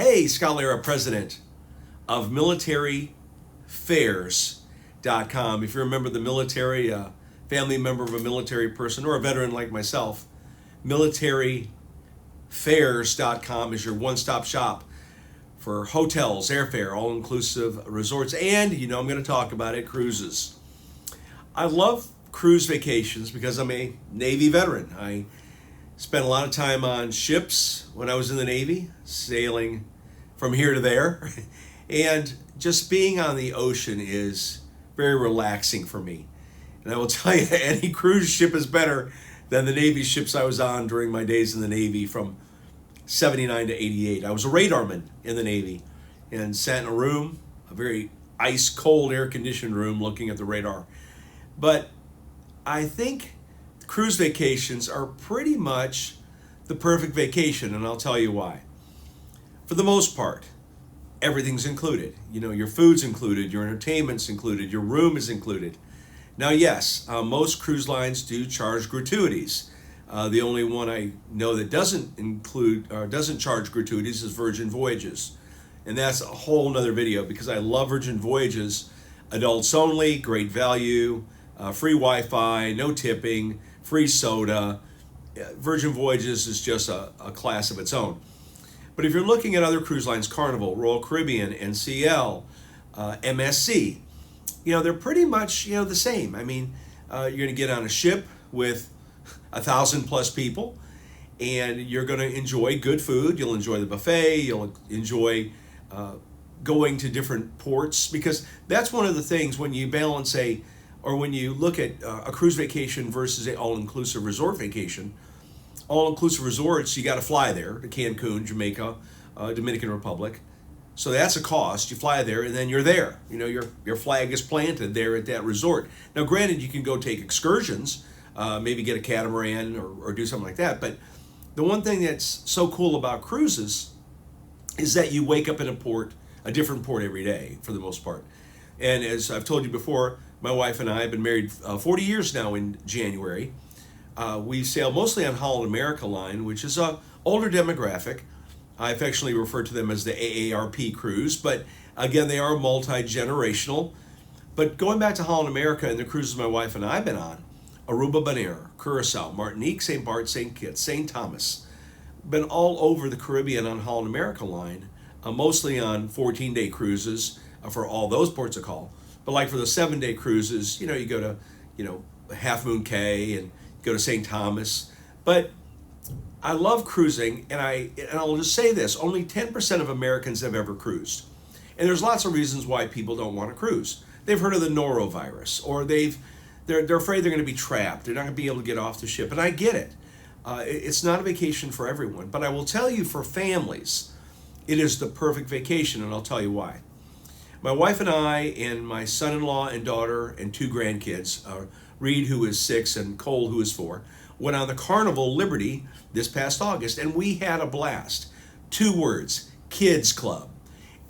Hey, Scott Lara, president of militaryfairs.com. If you're a member of the military, a family member of a military person, or a veteran like myself, militaryfairs.com is your one-stop shop for hotels, airfare, all-inclusive resorts, and, I'm going to talk about it, cruises. I love cruise vacations because I'm a Navy veteran. I spent a lot of time on ships when I was in the Navy, sailing from here to there. And just being on the ocean is very relaxing for me. And I will tell you, any cruise ship is better than the Navy ships I was on during my days in the Navy from 79 to 88. I was a radarman in the Navy and sat in a room, a very ice cold air conditioned room looking at the radar. But I think cruise vacations are pretty much the perfect vacation, and I'll tell you why. For the most part, everything's included. Your food's included, your entertainment's included, your room is included. Now, yes, most cruise lines do charge gratuities. The only one I know that doesn't charge gratuities is Virgin Voyages. And that's a whole nother video because I love Virgin Voyages. Adults only, great value, free Wi-Fi, no tipping, free soda. Virgin Voyages is just a class of its own. But if you're looking at other cruise lines, Carnival, Royal Caribbean, NCL, MSC, they're pretty much, the same. I mean, you're going to get on a ship with 1,000 plus people, and you're going to enjoy good food. You'll enjoy the buffet. You'll enjoy going to different ports, because that's one of the things when you balance when you look at a cruise vacation versus an all-inclusive resort vacation. All-inclusive resorts, you got to fly there to Cancun, Jamaica, Dominican Republic. So that's a cost. You fly there and then you're there. Your flag is planted there at that resort. Now, granted, you can go take excursions, maybe get a catamaran or do something like that. But the one thing that's so cool about cruises is that you wake up in a different port every day for the most part. And as I've told you before, my wife and I have been married 40 years now in January. We sail mostly on Holland America Line, which is a older demographic. I affectionately refer to them as the AARP cruise, but again, they are multi-generational. But going back to Holland America and the cruises my wife and I have been on, Aruba, Bonaire, Curacao, Martinique, St. Barth, St. Kitts, St. Thomas, been all over the Caribbean on Holland America Line, mostly on 14-day cruises for all those ports of call. But like for the 7-day cruises, you go to, Half Moon Cay and go to St. Thomas. But I love cruising, and I'll just say this, only 10% of Americans have ever cruised. And there's lots of reasons why people don't want to cruise. They've heard of the norovirus, or they're afraid they're going to be trapped. They're not going to be able to get off the ship. And I get it. It's not a vacation for everyone. But I will tell you, for families, it is the perfect vacation, and I'll tell you why. My wife and I and my son-in-law and daughter and 2 grandkids, Reed, who is 6, and Cole, who is 4, went on the Carnival Liberty this past August, and we had a blast. 2 words, Kids Club.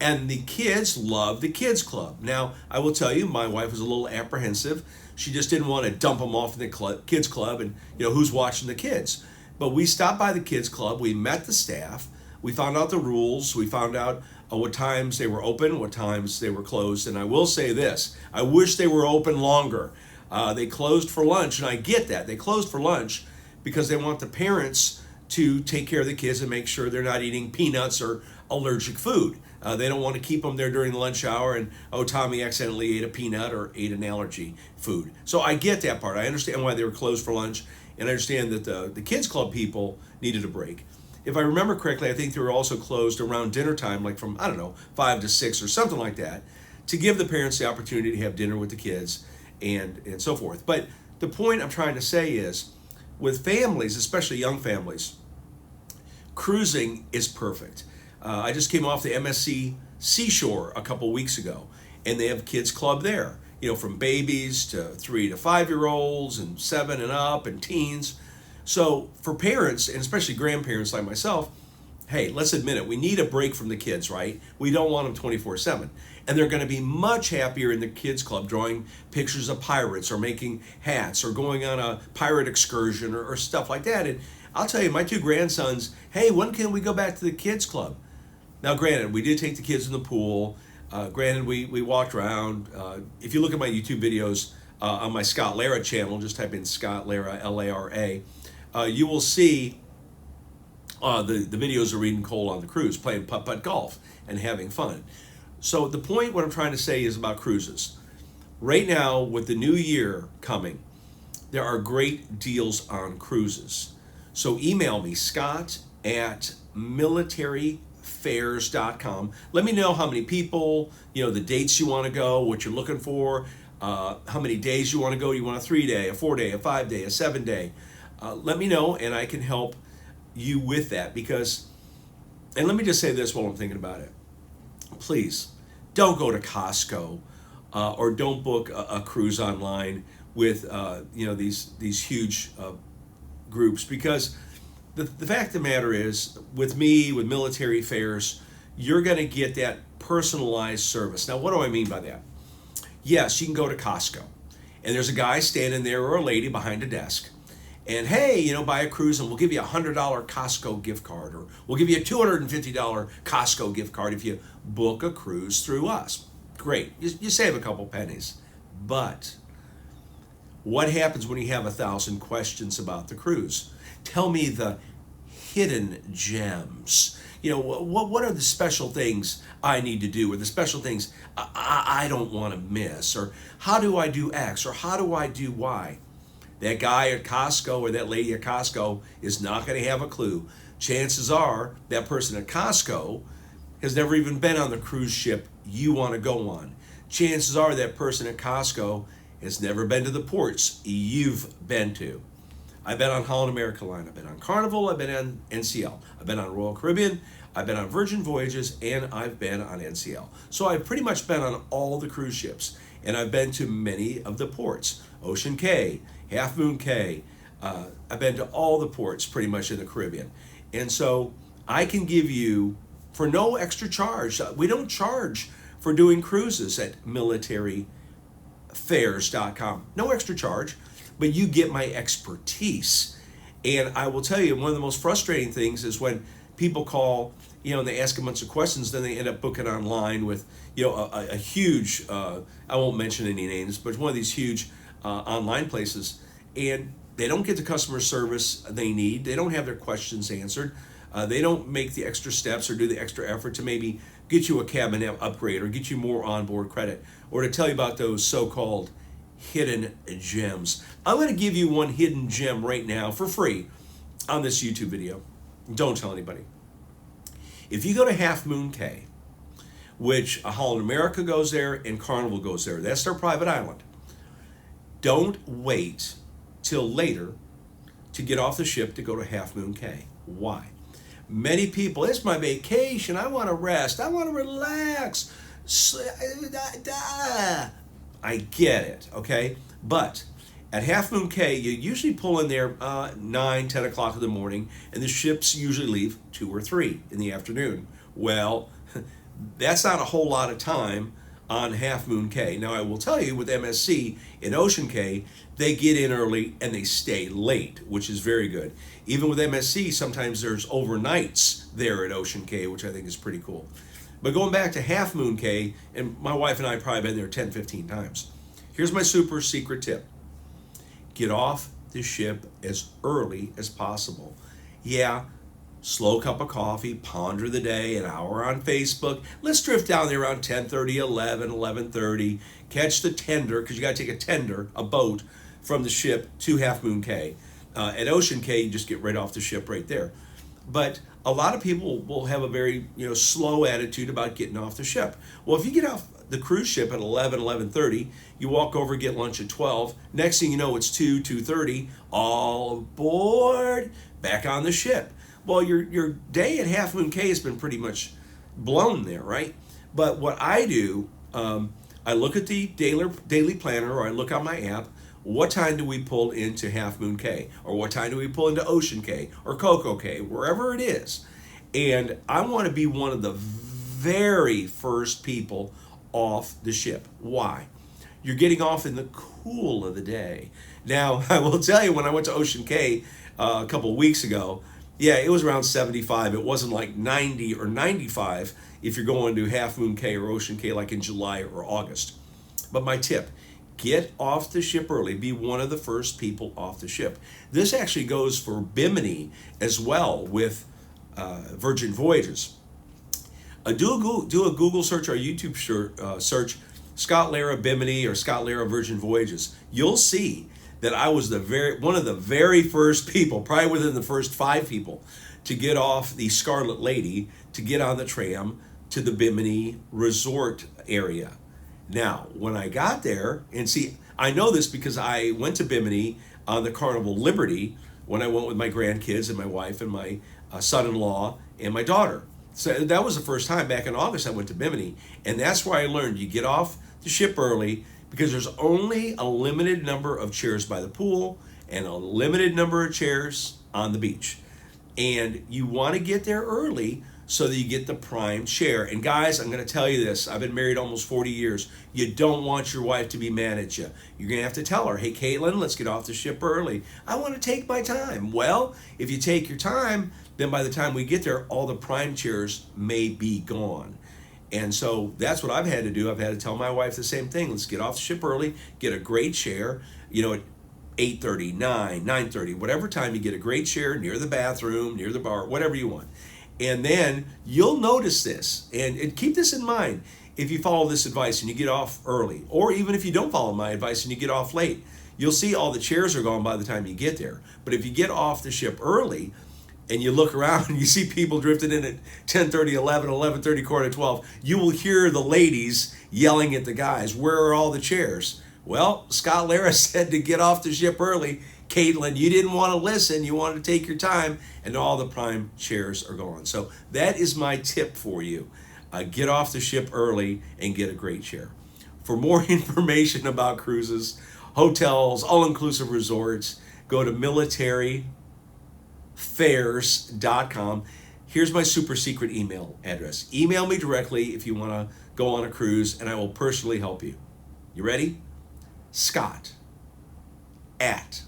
And the kids love the Kids Club. Now, I will tell you, my wife was a little apprehensive. She just didn't want to dump them off in the Kids Club and, who's watching the kids. But we stopped by the Kids Club, we met the staff, we found out the rules, we found out what times they were open, what times they were closed. And I will say this, I wish they were open longer. They closed for lunch, and I get that. They closed for lunch because they want the parents to take care of the kids and make sure they're not eating peanuts or allergic food. They don't want to keep them there during the lunch hour and, Tommy accidentally ate a peanut or ate an allergy food. So I get that part. I understand why they were closed for lunch, and I understand that the Kids Club people needed a break. If I remember correctly, I think they were also closed around dinner time, like from, 5 to 6 or something like that, to give the parents the opportunity to have dinner with the kids and so forth. But the point I'm trying to say is, with families, especially young families, cruising is perfect. I just came off the MSC Seashore a couple weeks ago, and they have Kids Club there, from babies to 3 to 5-year-olds and 7 and up and teens. So for parents, and especially grandparents like myself, hey, let's admit it, we need a break from the kids, right? We don't want them 24/7. And they're going to be much happier in the Kids Club drawing pictures of pirates or making hats or going on a pirate excursion or stuff like that. And I'll tell you, my 2 grandsons, hey, when can we go back to the Kids Club? Now, granted, we did take the kids in the pool. Granted, we walked around. If you look at my YouTube videos on my Scott Lara channel, just type in Scott Lara, Lara, you will see the videos of Reed and Cole on the cruise, playing putt-putt golf and having fun. So the point, what I'm trying to say is about cruises. Right now, with the new year coming, there are great deals on cruises. So email me, scott@militaryfairs.com. Let me know how many people, the dates you want to go, what you're looking for, how many days you want to go. You want a 3-day, a 4-day, a 5-day, a 7-day. Let me know, and I can help you with that. Because, and let me just say this while I'm thinking about it. Please, don't go to Costco or don't book a cruise online with these huge groups, because the fact of the matter is, with me, with Military Affairs, you're going to get that personalized service. Now, what do I mean by that? Yes, you can go to Costco, and there's a guy standing there or a lady behind a desk, and hey, buy a cruise and we'll give you a $100 Costco gift card, or we'll give you a $250 Costco gift card if you book a cruise through us. Great, you save a couple pennies. But what happens when you have 1,000 questions about the cruise? Tell me the hidden gems. What are the special things I need to do, or the special things I don't want to miss, or how do I do X, or how do I do Y? That guy at Costco or that lady at Costco is not going to have a clue. Chances are that person at Costco has never even been on the cruise ship you want to go on. Chances are that person at Costco has never been to the ports you've been to. I've been on Holland America Line, I've been on Carnival, I've been on NCL, I've been on Royal Caribbean, I've been on Virgin Voyages, and I've been on NCL. So I've pretty much been on all the cruise ships, and I've been to many of the ports. Ocean Cay, Half Moon Cay, I've been to all the ports pretty much in the Caribbean. And so I can give you, for no extra charge, we don't charge for doing cruises at militaryfairs.com. No extra charge, but you get my expertise. And I will tell you, one of the most frustrating things is when people call, and they ask a bunch of questions, then they end up booking online with, a huge, I won't mention any names, but one of these huge online places, and they don't get the customer service they need. They don't have their questions answered. They don't make the extra steps or do the extra effort to maybe get you a cabin upgrade or get you more onboard credit, or to tell you about those so-called hidden gems. I'm going to give you one hidden gem right now for free on this YouTube video. Don't tell anybody. If you go to Half Moon Cay, which Holland America goes there and Carnival goes there, that's their private island. Don't wait till later to get off the ship to go to Half Moon Cay. Why? Many people, it's my vacation, I want to rest, I want to relax. I get it, okay? But at Half Moon Cay, you usually pull in there 9, 10 o'clock in the morning, and the ships usually leave 2 or 3 in the afternoon. Well, that's not a whole lot of time on Half Moon Cay. Now, I will tell you, with MSC in Ocean Cay, they get in early and they stay late, which is very good. Even with MSC, sometimes there's overnights there at Ocean Cay, which I think is pretty cool. But going back to Half Moon Cay, and my wife and I have probably been there 10, 15 times. Here's my super secret tip. Get off the ship as early as possible. Yeah, slow cup of coffee, ponder the day, an hour on Facebook. Let's drift down there around 10:30, 11, 11:30. Catch the tender, because you got to take a tender, a boat, from the ship to Half Moon Cay. At Ocean Cay, you just get right off the ship right there. But a lot of people will have a very slow attitude about getting off the ship. Well, if you get off the cruise ship at 11, 11:30, you walk over, get lunch at 12. Next thing you know, it's 2, 2:30, all aboard, back on the ship. Well, your day at Half Moon Cay has been pretty much blown there, right? But what I do, I look at the daily planner, or I look on my app. What time do we pull into Half Moon Cay? Or what time do we pull into Ocean Cay or Coco Cay, wherever it is? And I want to be one of the very first people off the ship. Why? You're getting off in the cool of the day. Now, I will tell you, when I went to Ocean Cay a couple of weeks ago, Yeah, it was around 75. It wasn't like 90 or 95 if you're going to Half Moon Cay or Ocean Cay like in July or August. But my tip, get off the ship early. Be one of the first people off the ship. This actually goes for Bimini as well with Virgin Voyages. Do a Google search or a YouTube search, Scott Lara Bimini or Scott Lara Virgin Voyages. You'll see that I was one of the very first people, probably within the first 5 people, to get off the Scarlet Lady to get on the tram to the Bimini Resort area. Now, when I got there, and see, I know this because I went to Bimini on the Carnival Liberty when I went with my grandkids and my wife and my son-in-law and my daughter. So that was the first time back in August I went to Bimini, and that's where I learned you get off the ship early because there's only a limited number of chairs by the pool and a limited number of chairs on the beach. And you want to get there early so that you get the prime chair. And guys, I'm going to tell you this. I've been married almost 40 years. You don't want your wife to be mad at you. You're going to have to tell her, hey, Caitlin, let's get off the ship early. I want to take my time. Well, if you take your time, then by the time we get there, all the prime chairs may be gone. And so that's what I've had to do. I've had to tell my wife the same thing. Let's get off the ship early, get a great chair, at 8:30, 9, 9:30, whatever time you get a great chair near the bathroom, near the bar, whatever you want. And then you'll notice this, and keep this in mind if you follow this advice and you get off early, or even if you don't follow my advice and you get off late, you'll see all the chairs are gone by the time you get there. But if you get off the ship early, and you look around and you see people drifting in at 10:30, 11, 11:30, quarter to 12, you will hear the ladies yelling at the guys, where are all the chairs? Well, Scott Lara said to get off the ship early. Caitlin, you didn't want to listen. You wanted to take your time, and all the prime chairs are gone. So that is my tip for you. Get off the ship early and get a great chair. For more information about cruises, hotels, all-inclusive resorts, go to militaryfares.com. Here's my super secret email address. Email me directly if you want to go on a cruise, and I will personally help you. You ready? Scott at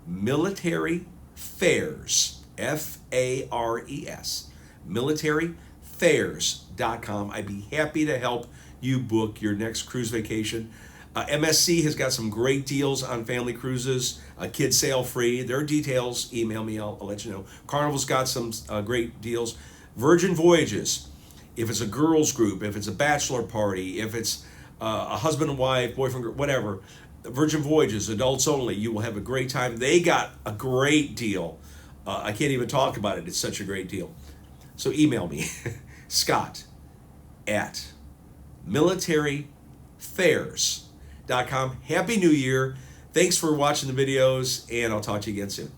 Military Fares, Fares, militaryfares.com. I'd be happy to help you book your next cruise vacation. MSC has got some great deals on family cruises, kids sail free. There are details. Email me, I'll let you know. Carnival's got some great deals. Virgin Voyages, if it's a girls group, if it's a bachelor party, if it's a husband and wife, boyfriend, whatever, Virgin Voyages, adults only, you will have a great time. They got a great deal. I can't even talk about it. It's such a great deal. So email me, Scott at militaryfares.com. Happy New Year. Thanks for watching the videos, and I'll talk to you again soon.